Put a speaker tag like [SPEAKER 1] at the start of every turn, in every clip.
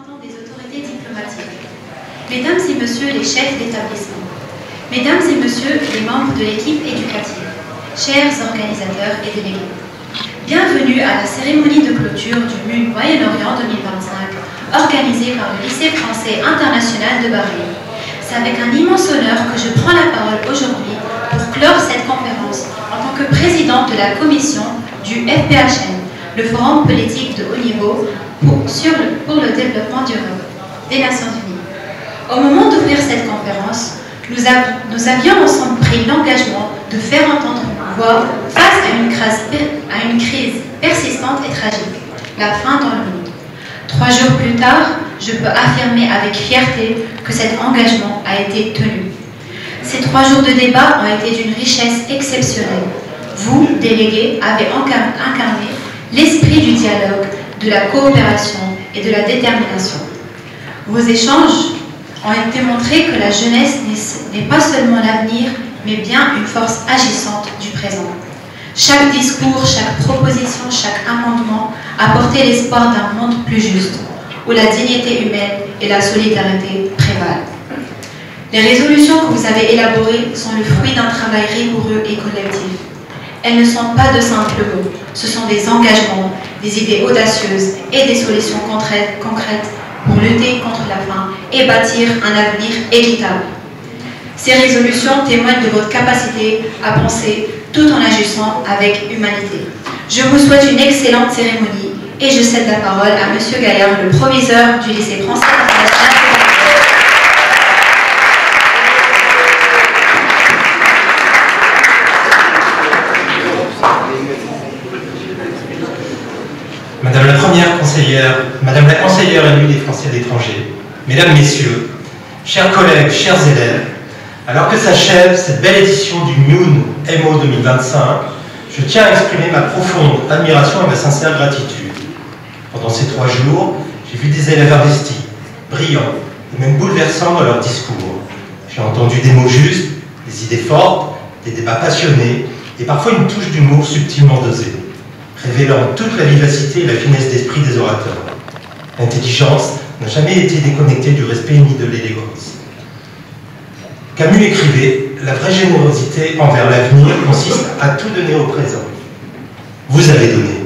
[SPEAKER 1] représentants des autorités diplomatiques, mesdames et messieurs les chefs d'établissement, mesdames et messieurs les membres de l'équipe éducative, chers organisateurs et délégués, bienvenue à la cérémonie de clôture du MUN Moyen-Orient 2025 organisée par le lycée français international de Bahreïn. C'est avec un immense honneur que je prends la parole aujourd'hui pour clore cette conférence en tant que présidente de la commission du FPHN, le Forum politique de haut niveau pour le développement durable des Nations Unies. Au moment d'ouvrir cette conférence, nous avions ensemble pris l'engagement de faire entendre une voix face à une crise persistante et tragique, la faim dans le monde. 3 jours plus tard, je peux affirmer avec fierté que cet engagement a été tenu. Ces 3 jours de débat ont été d'une richesse exceptionnelle. Vous, délégués, avez incarné l'esprit du dialogue, de la coopération et de la détermination. Vos échanges ont été montrés que la jeunesse n'est pas seulement l'avenir, mais bien une force agissante du présent. Chaque discours, chaque proposition, chaque amendement a porté l'espoir d'un monde plus juste, où la dignité humaine et la solidarité prévalent. Les résolutions que vous avez élaborées sont le fruit d'un travail rigoureux et collectif. Elles ne sont pas de simples mots, ce sont des engagements, des idées audacieuses et des solutions concrètes pour lutter contre la faim et bâtir un avenir équitable. Ces résolutions témoignent de votre capacité à penser tout en agissant avec humanité. Je vous souhaite une excellente cérémonie et je cède la parole à M. Gaillard, le proviseur du lycée français international.
[SPEAKER 2] Madame la première conseillère, Madame la conseillère élue des Français à l'étranger, Mesdames, Messieurs, chers collègues, chers élèves, alors que s'achève cette belle édition du MUN MO 2025, je tiens à exprimer ma profonde admiration et ma sincère gratitude. Pendant ces 3 jours, j'ai vu des élèves investis, brillants et même bouleversants dans leur discours. J'ai entendu des mots justes, des idées fortes, des débats passionnés et parfois une touche d'humour subtilement dosée, révélant toute la vivacité et la finesse d'esprit des orateurs. L'intelligence n'a jamais été déconnectée du respect ni de l'élégance. Camus écrivait « La vraie générosité envers l'avenir consiste à tout donner au présent. » Vous avez donné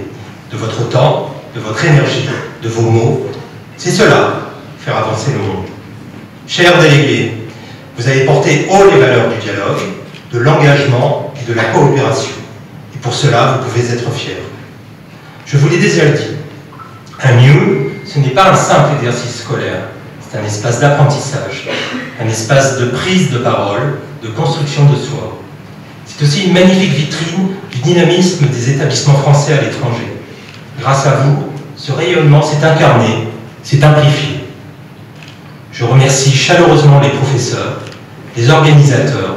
[SPEAKER 2] de votre temps, de votre énergie, de vos mots. C'est cela, faire avancer le monde. Chers délégués, vous avez porté haut les valeurs du dialogue, de l'engagement et de la coopération. Et pour cela, vous pouvez être fiers. Je vous l'ai déjà dit, un MUN, ce n'est pas un simple exercice scolaire, c'est un espace d'apprentissage, un espace de prise de parole, de construction de soi. C'est aussi une magnifique vitrine du dynamisme des établissements français à l'étranger. Grâce à vous, ce rayonnement s'est incarné, s'est amplifié. Je remercie chaleureusement les professeurs, les organisateurs,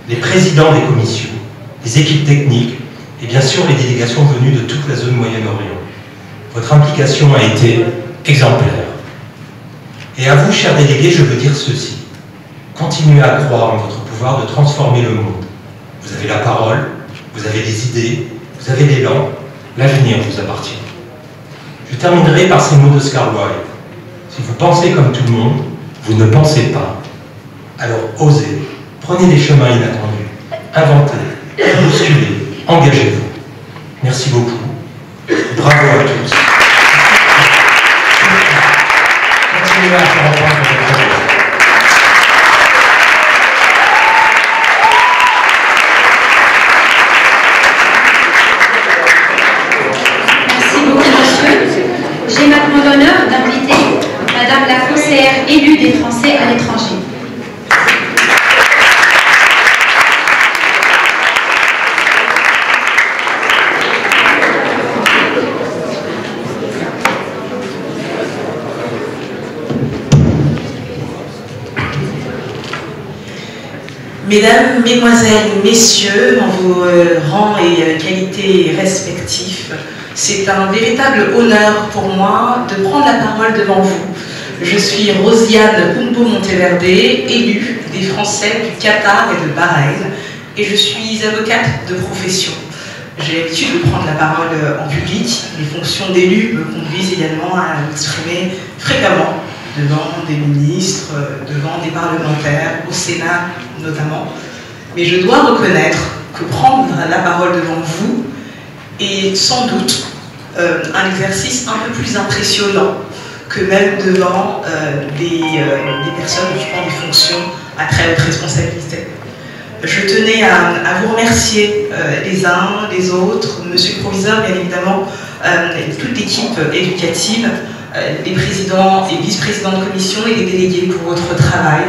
[SPEAKER 2] les présidents des commissions, les équipes techniques, et bien sûr les délégations venues de toute la zone Moyen-Orient. Votre implication a été exemplaire. Et à vous, chers délégués, je veux dire ceci. Continuez à croire en votre pouvoir de transformer le monde. Vous avez la parole, vous avez des idées, vous avez l'élan, l'avenir vous appartient. Je terminerai par ces mots d'Oscar Wilde. Si vous pensez comme tout le monde, vous ne pensez pas. Alors osez, prenez des chemins inattendus, inventez, bousculez, engagez-vous. Merci beaucoup. Bravo à tous. Continuez à faire entendre votre voix.
[SPEAKER 1] Merci beaucoup, monsieur. J'ai maintenant l'honneur d'inviter Madame la conseillère élue des Français à l'étranger.
[SPEAKER 3] Mesdames, Mesdemoiselles, Messieurs, en vos rangs et qualités respectifs, c'est un véritable honneur pour moi de prendre la parole devant vous. Je suis Rosiane Umbo Monteverde, élue des Français du Qatar et de Bahreïn, et je suis avocate de profession. J'ai l'habitude de prendre la parole en public. Les fonctions d'élu me conduisent également à m'exprimer fréquemment devant des ministres, devant des parlementaires, au Sénat notamment. Mais je dois reconnaître que prendre la parole devant vous est sans doute un exercice un peu plus impressionnant que même devant des personnes occupant des fonctions à très haute responsabilité. Je tenais à vous remercier les uns, les autres, Monsieur le Proviseur, bien évidemment, toute l'équipe éducative, les présidents et vice-présidents de commission et les délégués pour votre travail.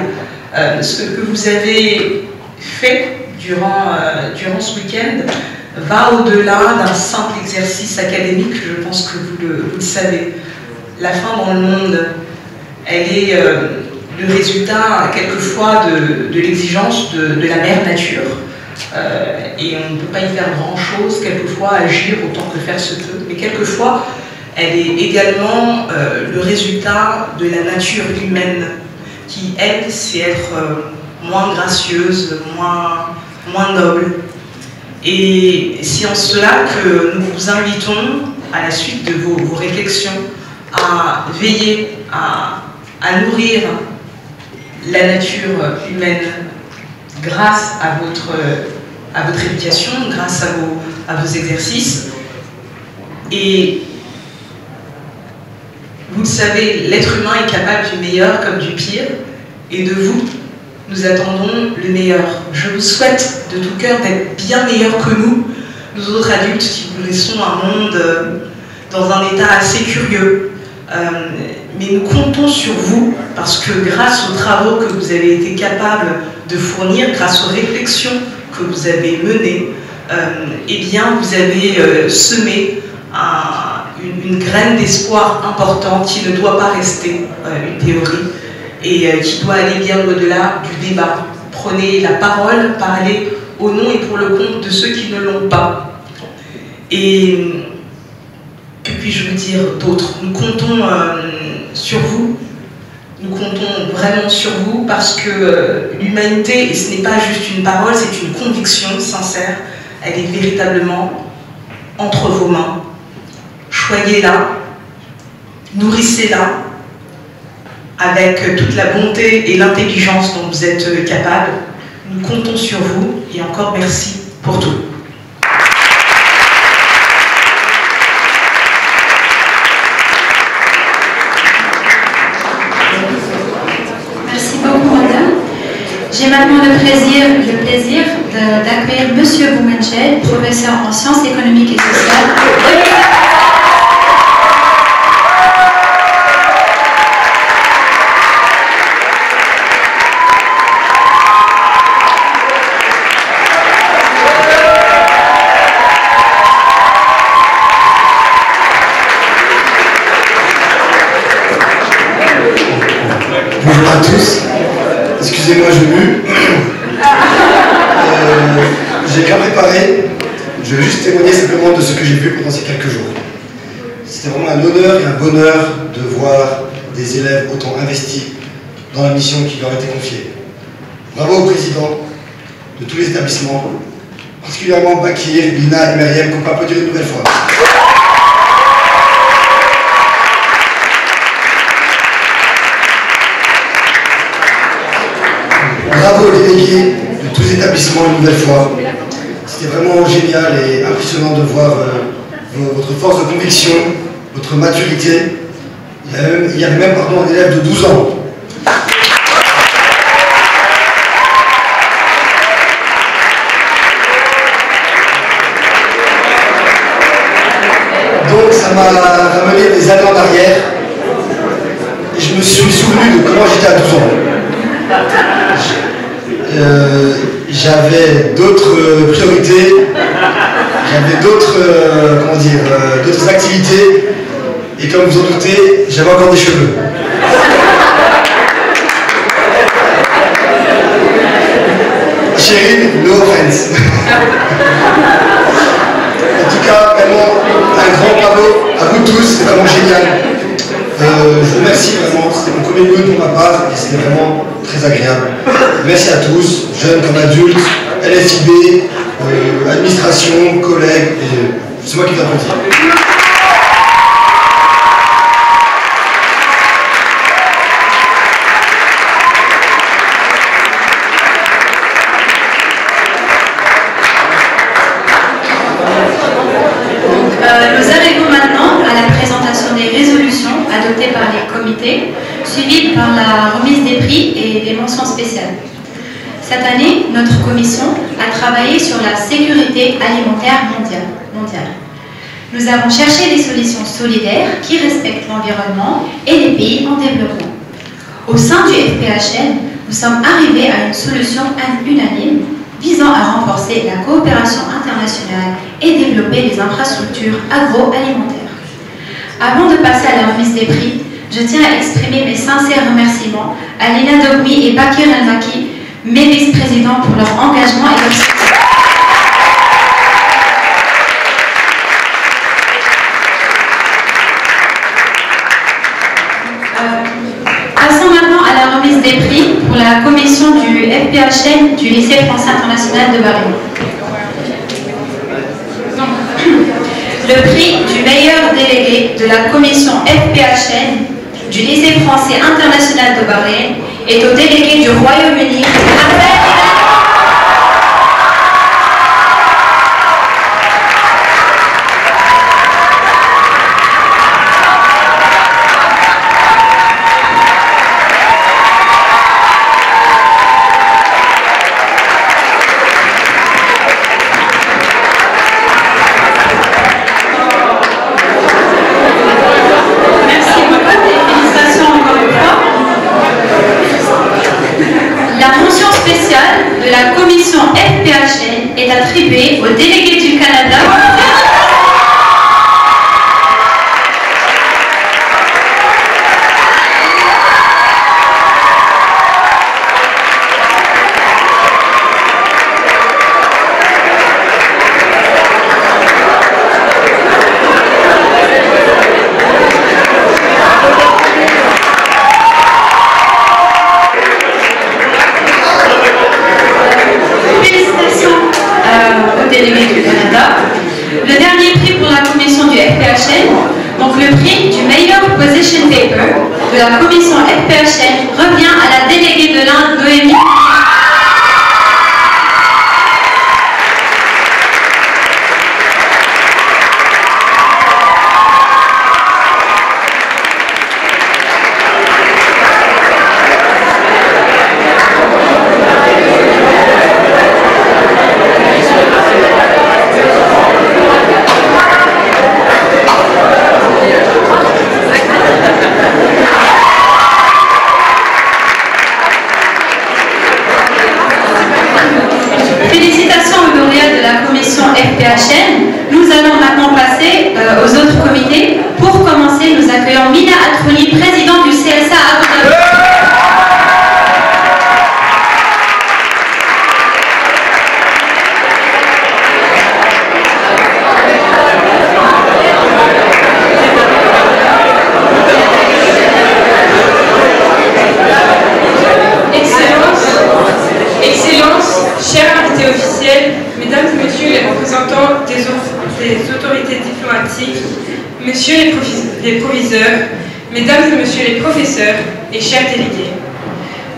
[SPEAKER 3] Ce que vous avez fait durant ce week-end va au-delà d'un simple exercice académique, je pense que vous le savez. La faim dans le monde, elle est le résultat quelquefois de l'exigence de la mère nature. Et on ne peut pas y faire grand-chose, quelquefois agir autant que faire se peut, mais quelquefois elle est également le résultat de la nature humaine qui, elle, sait être moins gracieuse, moins noble. Et c'est en cela que nous vous invitons, à la suite de vos réflexions, à veiller à nourrir la nature humaine grâce à votre éducation, grâce à vos exercices. Et vous le savez, l'être humain est capable du meilleur comme du pire, et de vous, nous attendons le meilleur. Je vous souhaite de tout cœur d'être bien meilleurs que nous autres adultes qui vous laissons un monde dans un état assez curieux. Mais nous comptons sur vous, parce que grâce aux travaux que vous avez été capables de fournir, grâce aux réflexions que vous avez menées, eh bien, vous avez semé une graine d'espoir importante qui ne doit pas rester une théorie et qui doit aller bien au-delà du débat. Prenez la parole, parlez au nom et pour le compte de ceux qui ne l'ont pas. Et que puis-je vous dire d'autre? Nous comptons sur vous, nous comptons vraiment sur vous parce que l'humanité, et ce n'est pas juste une parole, c'est une conviction sincère, elle est véritablement entre vos mains. Choyez-la, nourrissez-la avec toute la bonté et l'intelligence dont vous êtes capable. Nous comptons sur vous et encore merci pour tout.
[SPEAKER 1] Merci beaucoup, madame. J'ai maintenant le plaisir d'accueillir Monsieur Boumenchel, professeur en sciences économiques et sociales.
[SPEAKER 4] Bonjour à tous, excusez-moi je mue. J'ai rien préparé, je vais juste témoigner simplement de ce que j'ai vu pendant ces quelques jours. C'était vraiment un honneur et un bonheur de voir des élèves autant investis dans la mission qui leur a été confiée. Bravo au président de tous les établissements, particulièrement Bakir, Lina et Myriam, qu'on peut applaudir une nouvelle fois. Bravo aux délégués de tous les établissements une nouvelle fois. C'était vraiment génial et impressionnant de voir votre force de conviction, votre maturité. Il y avait même un élève de 12 ans. Donc ça m'a ramené des années en arrière et je me suis souvenu de comment j'étais à 12 ans. J'avais d'autres priorités, j'avais d'autres d'autres activités, et comme vous en doutez, j'avais encore des cheveux. Chérie, no offense. En tout cas, vraiment, un grand bravo à vous tous, c'est vraiment génial. Je vous remercie vraiment, c'était mon premier lieu pour ma part et c'était vraiment très agréable. Merci à tous, jeunes comme adultes, LSIB, administration, collègues, et c'est moi qui vous applaudis.
[SPEAKER 1] Nous arrivons maintenant à la présentation des résolutions adoptées par les comités, suivies par la remise des prix et des mentions spéciales. Cette année, notre commission a travaillé sur la sécurité alimentaire mondiale. Nous avons cherché des solutions solidaires qui respectent l'environnement et les pays en développement. Au sein du FPHN, nous sommes arrivés à une solution unanime visant à renforcer la coopération internationale et développer les infrastructures agroalimentaires. Avant de passer à la remise des prix, je tiens à exprimer mes sincères remerciements à Lina Dogmi et Bakir El-Maki, mes vice-présidents, pour leur engagement et leur soutien. Passons maintenant à la remise des prix pour la commission du FPHN du lycée français international de Bahreïn. Le prix du meilleur délégué de la commission FPHN du lycée français international de Bahreïn est au délégué du Royaume-Uni, de la commission FPHN est attribuée au délégué du Canada. Délégué du Canada. Le dernier prix pour la commission du FPHN, donc le prix du meilleur position paper de la commission FPHN, revient à la déléguée de l'Inde, Noémie. FPHN. Nous allons maintenant passer aux autres comités. Pour commencer, nous accueillons Mina Atrouni, présidente du CSA Abu Dhabi.
[SPEAKER 5] Excellence, chers invités officiels, mesdames et messieurs les représentants des autorités diplomatiques, messieurs les proviseurs, mesdames et messieurs les professeurs et chers délégués.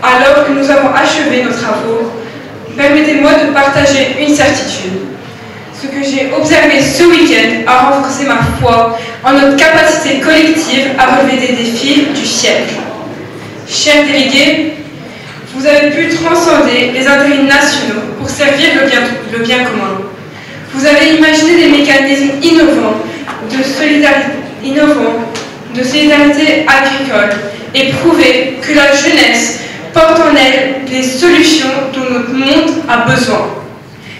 [SPEAKER 5] Alors que nous avons achevé nos travaux, permettez-moi de partager une certitude. Ce que j'ai observé ce week-end a renforcé ma foi en notre capacité collective à relever des défis du siècle. Chers délégués, vous avez pu transcender les intérêts nationaux pour servir le bien commun. Vous avez imaginé des mécanismes innovants de solidarité agricole et prouvé que la jeunesse porte en elle les solutions dont notre monde a besoin.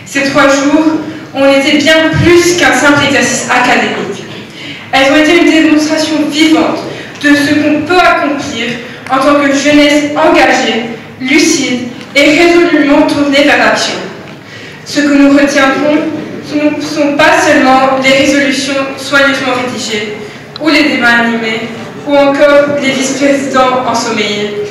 [SPEAKER 5] Ces 3 jours ont été bien plus qu'un simple exercice académique. Elles ont été une démonstration vivante de ce qu'on peut accomplir en tant que jeunesse engagée, lucide et résolument tournée vers l'action. Ce que nous retiendrons, ce ne sont pas seulement les résolutions soigneusement rédigées, ou les débats animés, ou encore les vice-présidents ensommeillés.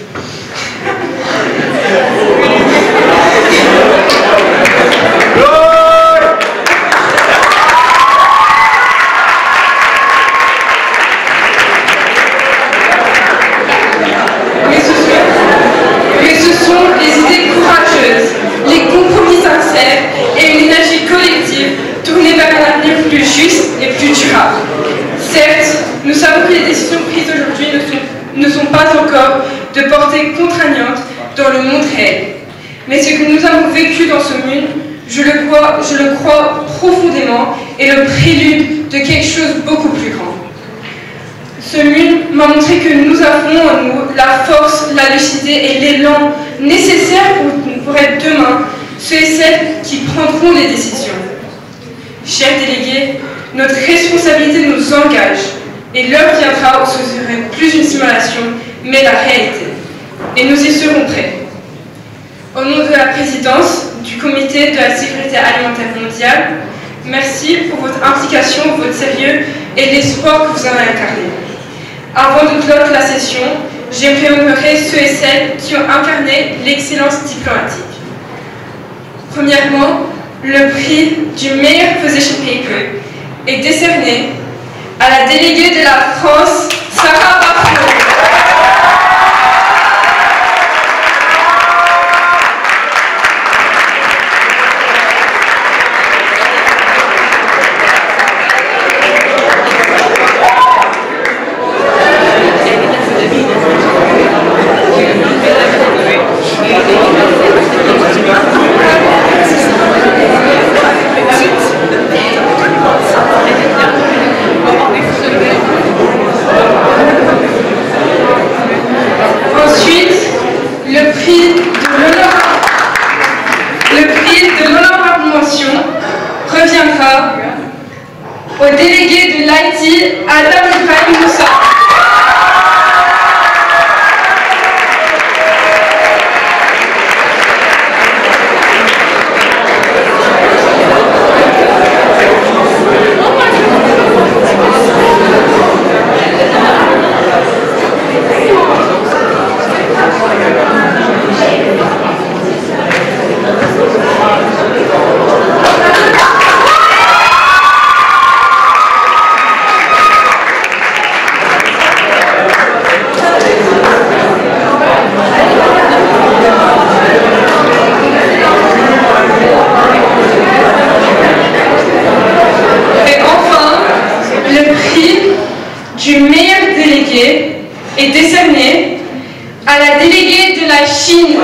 [SPEAKER 5] et plus durable. Certes, nous savons que les décisions prises aujourd'hui ne sont pas encore de portée contraignante dans le monde réel. Mais ce que nous avons vécu dans ce monde, je le crois profondément, est le prélude de quelque chose de beaucoup plus grand. Ce monde m'a montré que nous avons en nous la force, la lucidité et l'élan nécessaires pour être demain ceux et celles qui prendront les décisions. Chers délégués, notre responsabilité nous engage et l'heure viendra où ce serait plus une simulation, mais la réalité. Et nous y serons prêts. Au nom de la présidence du Comité de la sécurité alimentaire mondiale, merci pour votre implication, votre sérieux et l'espoir que vous avez incarné. Avant de clore la session, j'aimerais honorer ceux et celles qui ont incarné l'excellence diplomatique. Premièrement, le prix du meilleur position paper est décerné à la déléguée de la France, Sarah Bafo. Au délégué de l'Haïti, Adam Ibrahim Moussa. Du meilleur délégué est décerné à la déléguée de la Chine.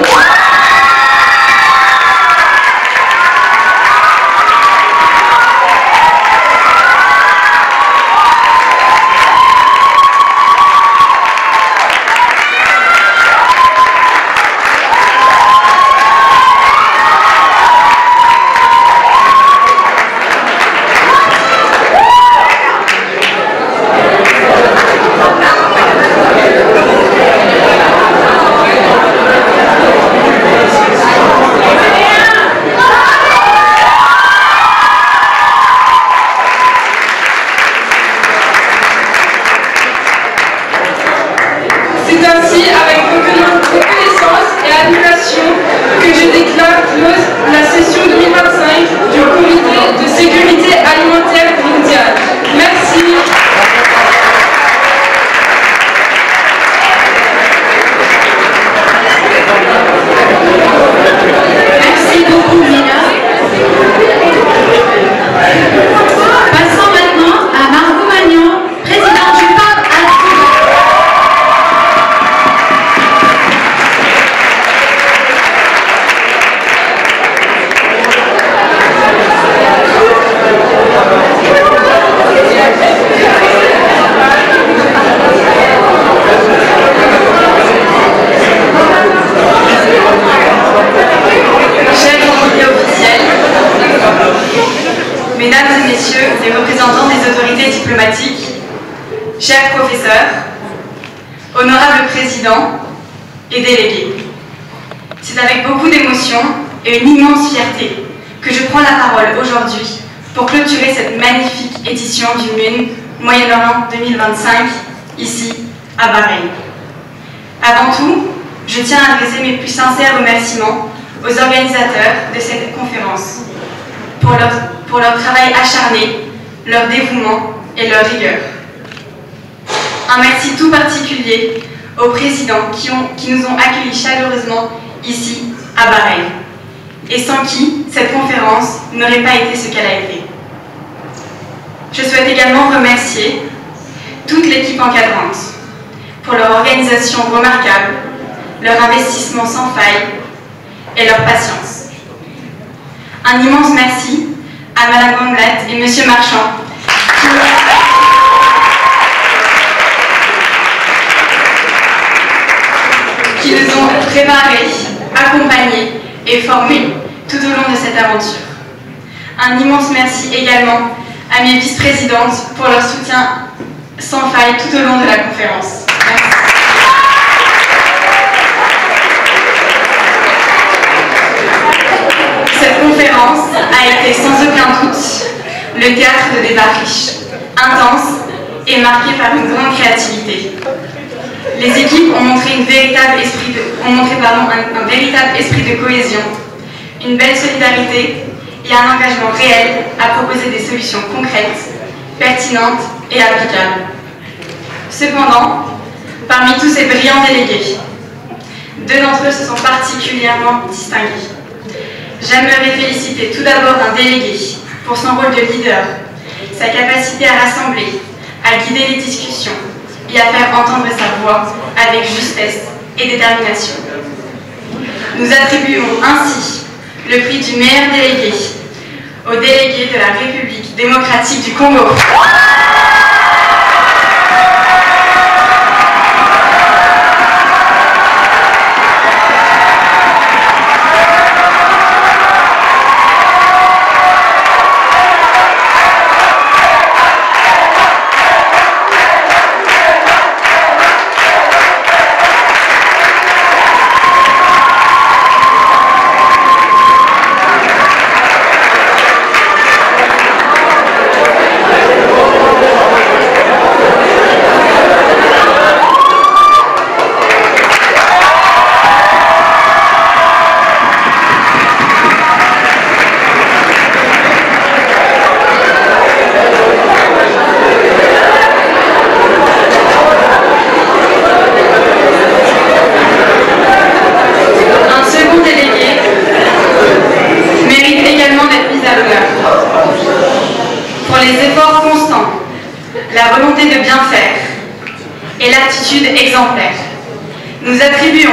[SPEAKER 5] Que je déclare close la session 2025 du Comité de sécurité alimentaire mondiale. Merci.
[SPEAKER 1] Merci beaucoup, Mina. Passons maintenant à Margot Magnon, présidente du PAP à
[SPEAKER 6] Mesdames et messieurs les représentants des autorités diplomatiques, chers professeurs, honorables présidents et délégués, c'est avec beaucoup d'émotion et une immense fierté que je prends la parole aujourd'hui pour clôturer cette magnifique édition du MUN Moyen-Orient 2025, ici à Bahreïn. Avant tout, je tiens à adresser mes plus sincères remerciements aux organisateurs de cette conférence pour leur travail acharné, leur dévouement et leur rigueur. Un merci tout particulier aux présidents qui nous ont accueillis chaleureusement ici à Bahreïn, et sans qui cette conférence n'aurait pas été ce qu'elle a été. Je Je souhaite également remercier toute l'équipe encadrante pour leur organisation remarquable, leur investissement sans faille et leur patience. Un immense merci à Madame Gomblat et Monsieur Marchand qui nous ont préparés, accompagnés et formés tout au long de cette aventure. Un immense merci également à mes vice-présidentes pour leur soutien sans faille tout au long de la conférence. Merci. Cette conférence a été sans aucun doute le théâtre de débats riches, intenses et marqués par une grande créativité. Les équipes ont montré un véritable esprit de cohésion, une belle solidarité et un engagement réel à proposer des solutions concrètes, pertinentes et applicables. Cependant, parmi tous ces brillants délégués, deux d'entre eux se sont particulièrement distingués. J'aimerais féliciter tout d'abord un délégué pour son rôle de leader, sa capacité à rassembler, à guider les discussions et à faire entendre sa voix avec justesse et détermination. Nous attribuons ainsi le prix du meilleur délégué au délégué de la République démocratique du Congo. Exemplaire. Nous attribuons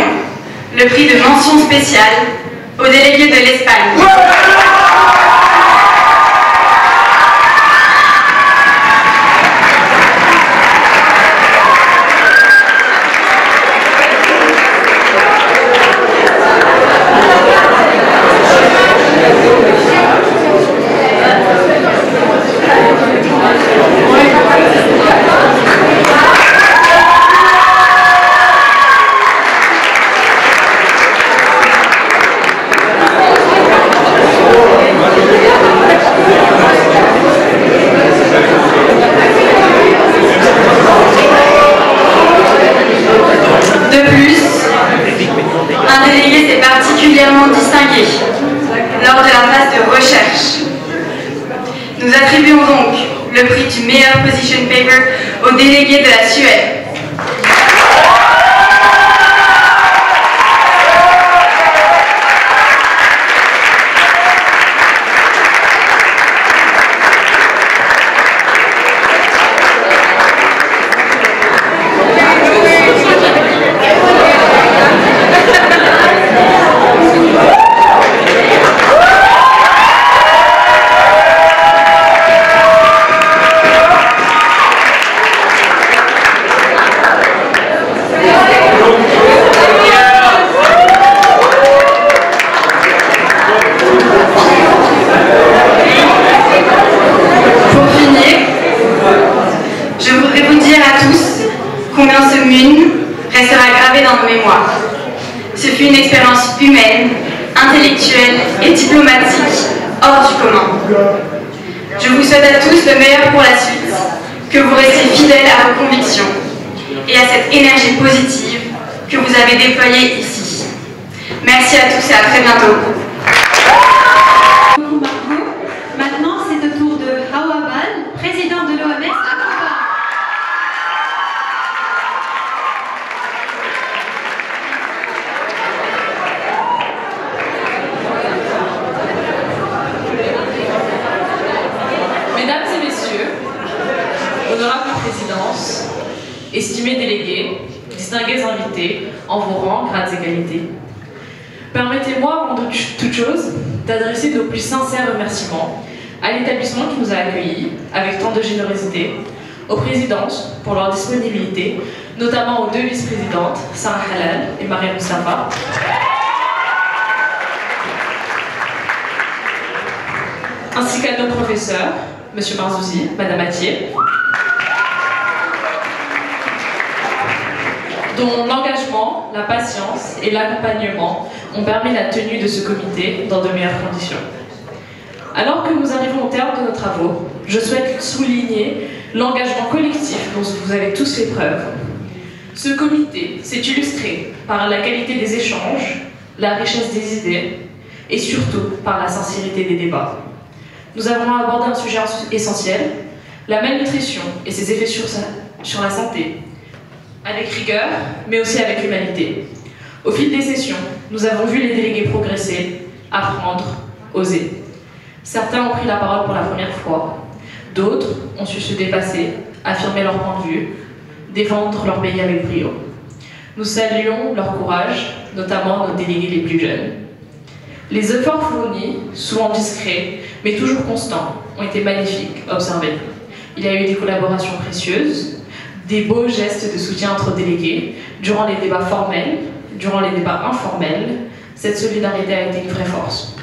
[SPEAKER 6] le prix de mention spéciale au délégué de l'Espagne. Lors de la phase de recherche. Nous attribuons donc le prix du meilleur position paper au délégué de la Suède. Restera gravé dans nos mémoires. Ce fut une expérience humaine, intellectuelle et diplomatique hors du commun. Je vous souhaite à tous le meilleur pour la suite, que vous restiez fidèles à vos convictions et à cette énergie positive que vous avez déployée ici. Merci à tous et à très bientôt.
[SPEAKER 1] Maintenant, c'est au tour de Hawa Bal, président de l'OMS à Cuba.
[SPEAKER 7] Mesdames et messieurs, estimés délégués, distingués invités, en vos rangs, grades et qualités. Permettez-moi, avant toute chose, d'adresser nos plus sincères remerciements à l'établissement qui nous a accueillis avec tant de générosité, aux présidentes pour leur disponibilité, notamment aux deux vice-présidentes, Sarah Halal et Maria Moustapha, ainsi qu'à nos professeurs, M. Marzouzi, Mme Attier, dont l'engagement, la patience et l'accompagnement ont permis la tenue de ce comité dans de meilleures conditions. Alors que nous arrivons au terme de nos travaux, je souhaite souligner l'engagement collectif dont vous avez tous fait preuve. Ce comité s'est illustré par la qualité des échanges, la richesse des idées et surtout par la sincérité des débats. Nous avons abordé un sujet essentiel, la malnutrition et ses effets sur la santé, avec rigueur, mais aussi avec humanité. Au fil des sessions, nous avons vu les délégués progresser, apprendre, oser. Certains ont pris la parole pour la première fois, d'autres ont su se dépasser, affirmer leur point de vue, défendre leur pays avec brio. Nous saluons leur courage, notamment nos délégués les plus jeunes. Les efforts fournis, souvent discrets, mais toujours constants, ont été magnifiques à observer. Il y a eu des collaborations précieuses, des beaux gestes de soutien entre délégués, durant les débats formels, durant les débats informels. Cette solidarité a été une vraie force.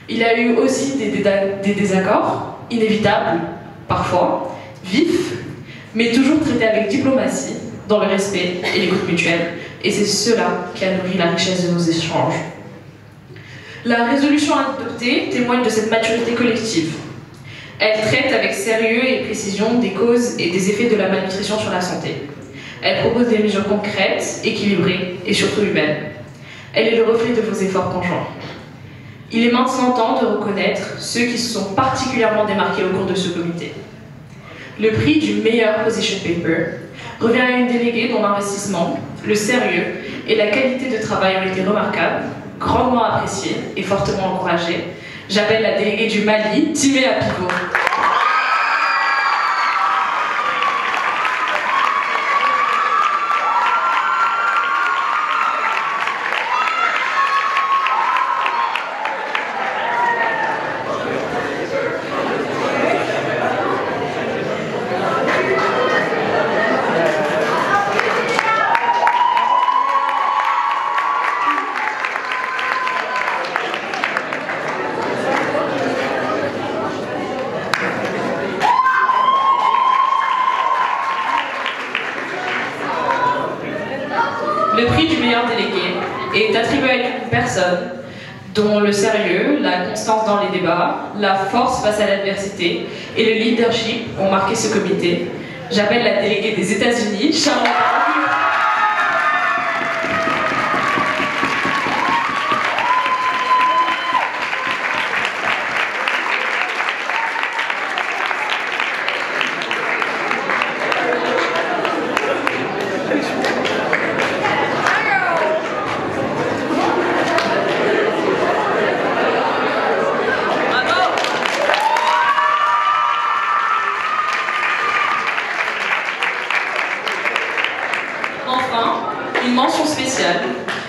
[SPEAKER 7] Il y a eu aussi des désaccords, inévitables, parfois, vifs, mais toujours traités avec diplomatie, dans le respect et l'écoute mutuelle. Et c'est cela qui a nourri la richesse de nos échanges. La résolution adoptée témoigne de cette maturité collective. Elle traite avec sérieux et précision des causes et des effets de la malnutrition sur la santé. Elle propose des mesures concrètes, équilibrées et surtout humaines. Elle est le reflet de vos efforts conjoints. Il est maintenant temps de reconnaître ceux qui se sont particulièrement démarqués au cours de ce comité. Le prix du meilleur position paper revient à une déléguée dont l'investissement, le sérieux et la qualité de travail ont été remarquables, grandement appréciés et fortement encouragés. J'appelle la déléguée du Mali, Timéa Pivot. Le prix du meilleur délégué est attribué à une personne dont le sérieux, la constance dans les débats, la force face à l'adversité et le leadership ont marqué ce comité. J'appelle la déléguée des États-Unis, Charlotte. Une mention spéciale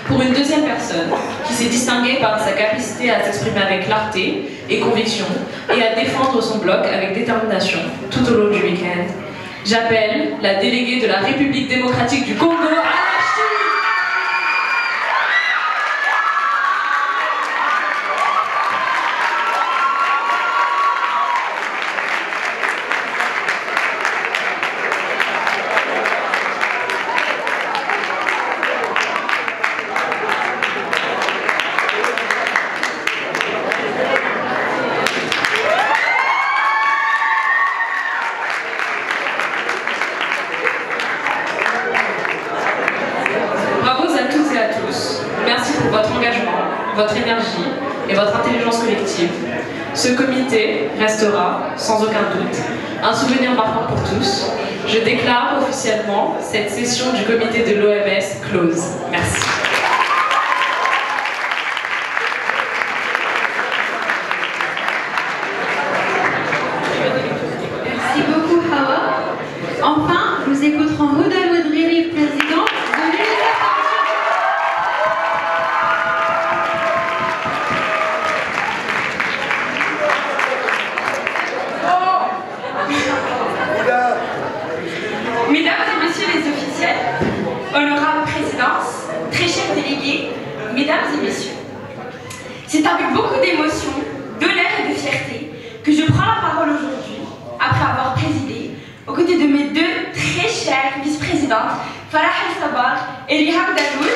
[SPEAKER 7] pour une deuxième personne qui s'est distinguée par sa capacité à s'exprimer avec clarté et conviction et à défendre son bloc avec détermination tout au long du week-end. J'appelle la déléguée de la République démocratique du Congo, Merci pour votre engagement, votre énergie et votre intelligence collective. Ce comité restera, sans aucun doute, un souvenir marquant pour tous. Je déclare officiellement cette session du comité de l'OMS close. Merci.
[SPEAKER 1] Merci beaucoup, Hawa. Enfin, nous écouterons Huda
[SPEAKER 8] avec beaucoup d'émotion, d'honneur et de fierté que je prends la parole aujourd'hui, après avoir présidé, aux côtés de mes deux très chères vice-présidentes, Farah El-Sabar et Riham Daloul,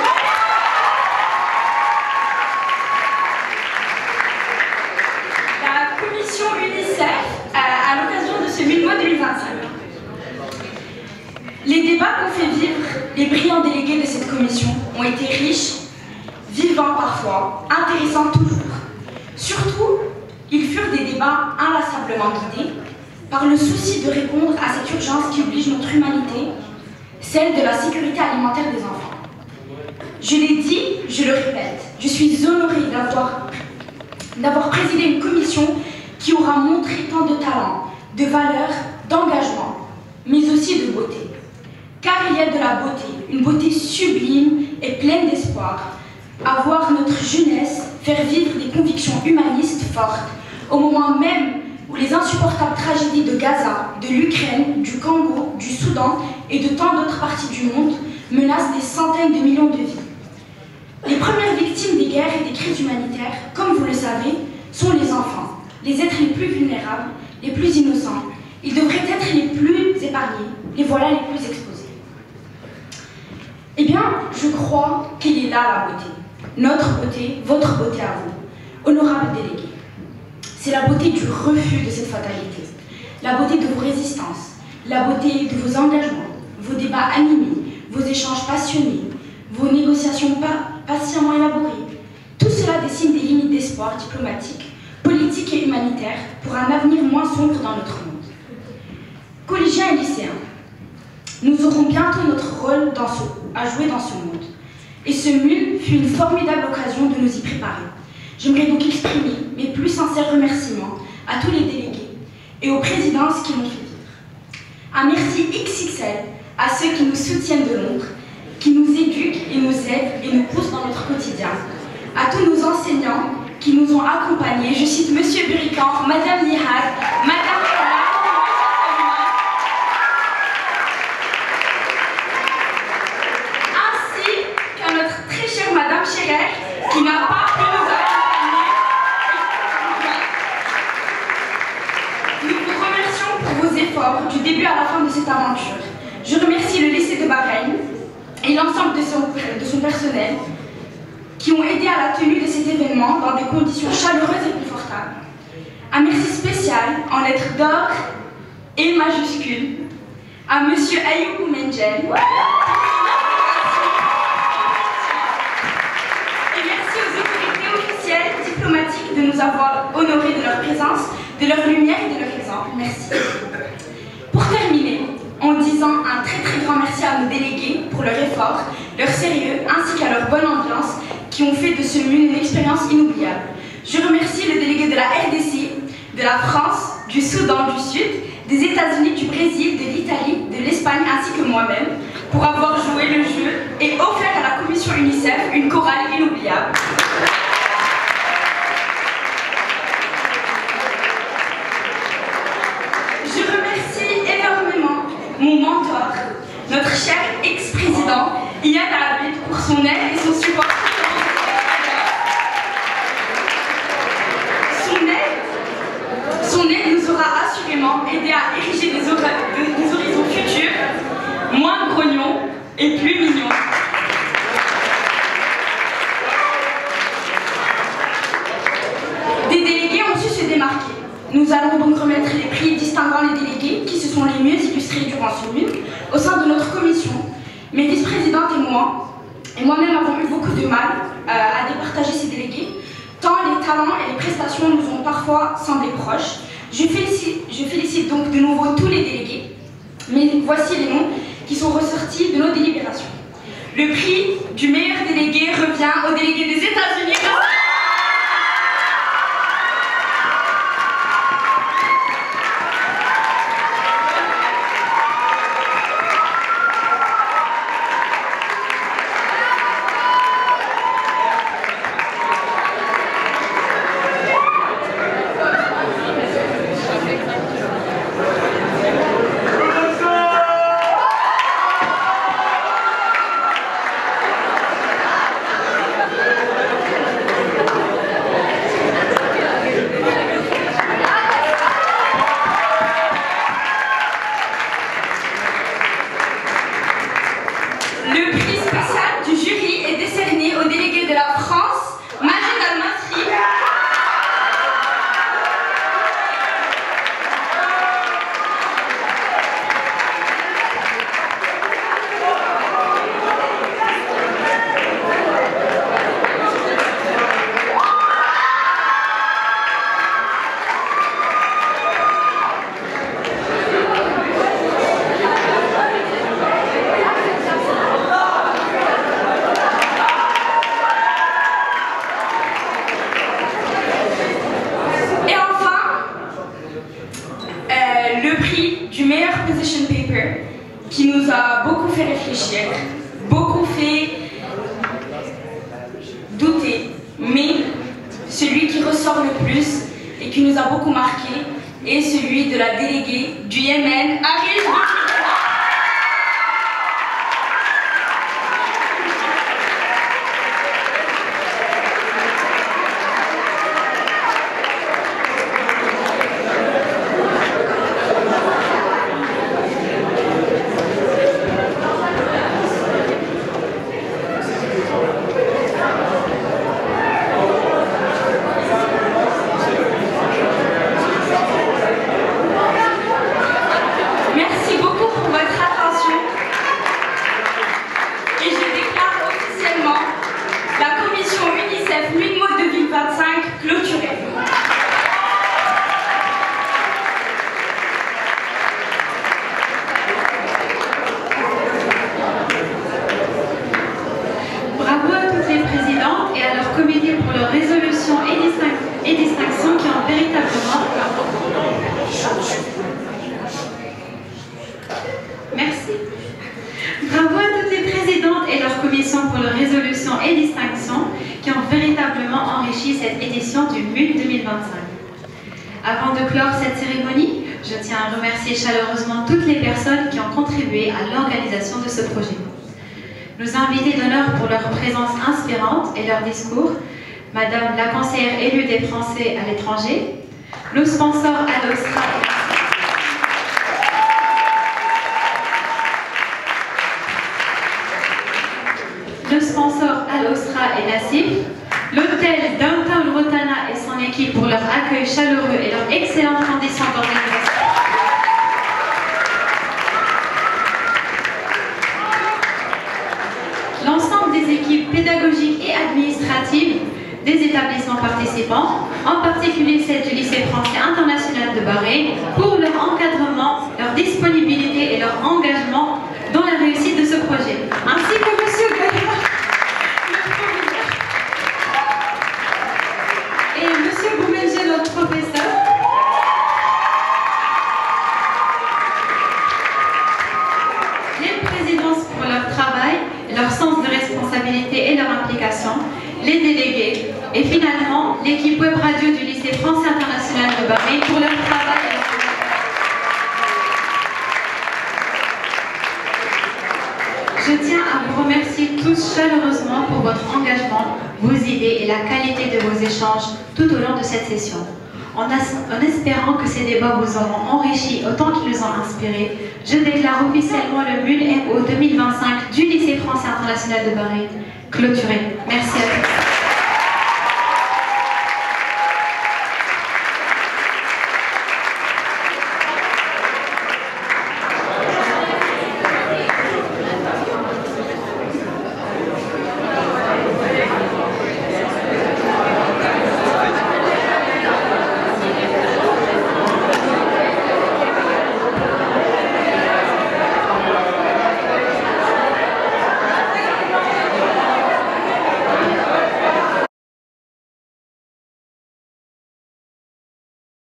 [SPEAKER 8] la commission UNICEF à l'occasion de ce 1000 mois 2025. Les débats qu'ont fait vivre les brillants délégués de cette commission ont été riches, vivants parfois, intéressants toujours. Surtout, ils furent des débats inlassablement guidés par le souci de répondre à cette urgence qui oblige notre humanité, celle de la sécurité alimentaire des enfants. Je l'ai dit, je le répète, je suis honorée d'avoir présidé une commission qui aura montré tant de talent, de valeur, d'engagement, mais aussi de beauté. Car il y a de la beauté, une beauté sublime et pleine d'espoir, à voir notre jeunesse faire vivre des convictions humanistes fortes, au moment même où les insupportables tragédies de Gaza, de l'Ukraine, du Congo, du Soudan et de tant d'autres parties du monde menacent des centaines de millions de vies. Les premières victimes des guerres et des crises humanitaires, comme vous le savez, sont les enfants, les êtres les plus vulnérables, les plus innocents. Ils devraient être les plus épargnés, les voilà les plus exposés. Eh bien, je crois qu'il est là la beauté. Notre beauté, votre beauté à vous, honorables délégués. C'est la beauté du refus de cette fatalité, la beauté de vos résistances, la beauté de vos engagements, vos débats animés, vos échanges passionnés, vos négociations patiemment élaborées. Tout cela dessine des limites d'espoir diplomatique, politique et humanitaire pour un avenir moins sombre dans notre monde. Collégiens et lycéens, nous aurons bientôt notre rôle à jouer dans ce monde. Et ce MUL fut une formidable occasion de nous y préparer. J'aimerais donc exprimer mes plus sincères remerciements à tous les délégués et aux présidences qui l'ont fait vivre. Un merci XXL à ceux qui nous soutiennent de Londres, qui nous éduquent et nous aident et nous poussent dans notre quotidien. À tous nos enseignants qui nous ont accompagnés, je cite Monsieur Burican, Madame Nihad, Madame Kala, ainsi qu'à notre très chère Madame Scherer, qui n'a pas pu nous accompagner. Nous vous remercions pour vos efforts du début à la fin de cette aventure. Je remercie le lycée de Bahreïn et l'ensemble de son personnel qui ont aidé à la tenue de cet événement dans des conditions chaleureuses et confortables. Un merci spécial en lettres d'or et majuscules à Monsieur Ayoub Menjel. Et merci aux autorités officielles, diplomatiques de nous avoir honorés de leur présence, de leur lumière et de leur exemple. Merci. Pour terminer, en disant un très grand merci à nos délégués pour leur effort, leur sérieux, ainsi qu'à leur bonne ambiance, qui ont fait de ce MUL une expérience inoubliable. Je remercie le délégué de la RDC, de la France, du Soudan du Sud, des États-Unis, du Brésil, de l'Italie, de l'Espagne, ainsi que moi-même, pour avoir joué le jeu et offert à la commission UNICEF une chorale inoubliable. Je remercie énormément mon mentor, notre cher ex-président, Iyad Abid, pour son aide et son support. Son aide nous aura assurément aidé à ériger des horizons futurs, moins grognons et plus mignons. Des délégués ont su se démarquer. Nous allons donc remettre les prix distinguant les délégués qui se sont les mieux illustrés durant ce MUL au sein de notre commission. Mes vice-présidentes et moi-même avons eu beaucoup de mal à départager ces délégués, tant les talents et les prestations nous ont parfois semblé proches. Je félicite donc de nouveau tous les délégués, mais voici les noms qui sont ressortis de nos délibérations. Le prix du meilleur délégué revient au délégué des États-Unis. prix du meilleur position paper qui nous a beaucoup fait réfléchir, beaucoup fait douter, mais celui qui ressort le plus et qui nous a beaucoup marqué est celui de la déléguée du Yémen, Aris.
[SPEAKER 1] Avant de clore cette cérémonie, je tiens à remercier chaleureusement toutes les personnes qui ont contribué à l'organisation de ce projet. Nos invités d'honneur pour leur présence inspirante et leur discours, Madame la conseillère élue des Français à l'étranger, le sponsor à l'Australie, et Nassif, l'hôtel Downtown Rotana et son équipe pour leur accueil chaleureux et leur excellente condition d'organisation. L'ensemble des équipes pédagogiques et administratives des établissements participants, en particulier celle du lycée français international de Bahreïn, pour leur encadrement, leur disponibilité et leur engagement dans la réussite de ce projet, ainsi que monsieur Gaillard, et monsieur Boumelger, notre professeur. Les présidences pour leur travail, leur sens de responsabilité et leur implication, les délégués, et finalement l'équipe web radio du lycée français international de Bahreïn pour leur travail. Je tiens à vous remercier tous chaleureusement pour votre engagement, vos idées et la qualité de vos échanges tout au long de cette session. En espérant que ces débats vous auront enrichi autant qu'ils nous ont inspirés, je déclare officiellement le MUN MO 2025 du lycée français international de Bahreïn clôturé. Merci à tous.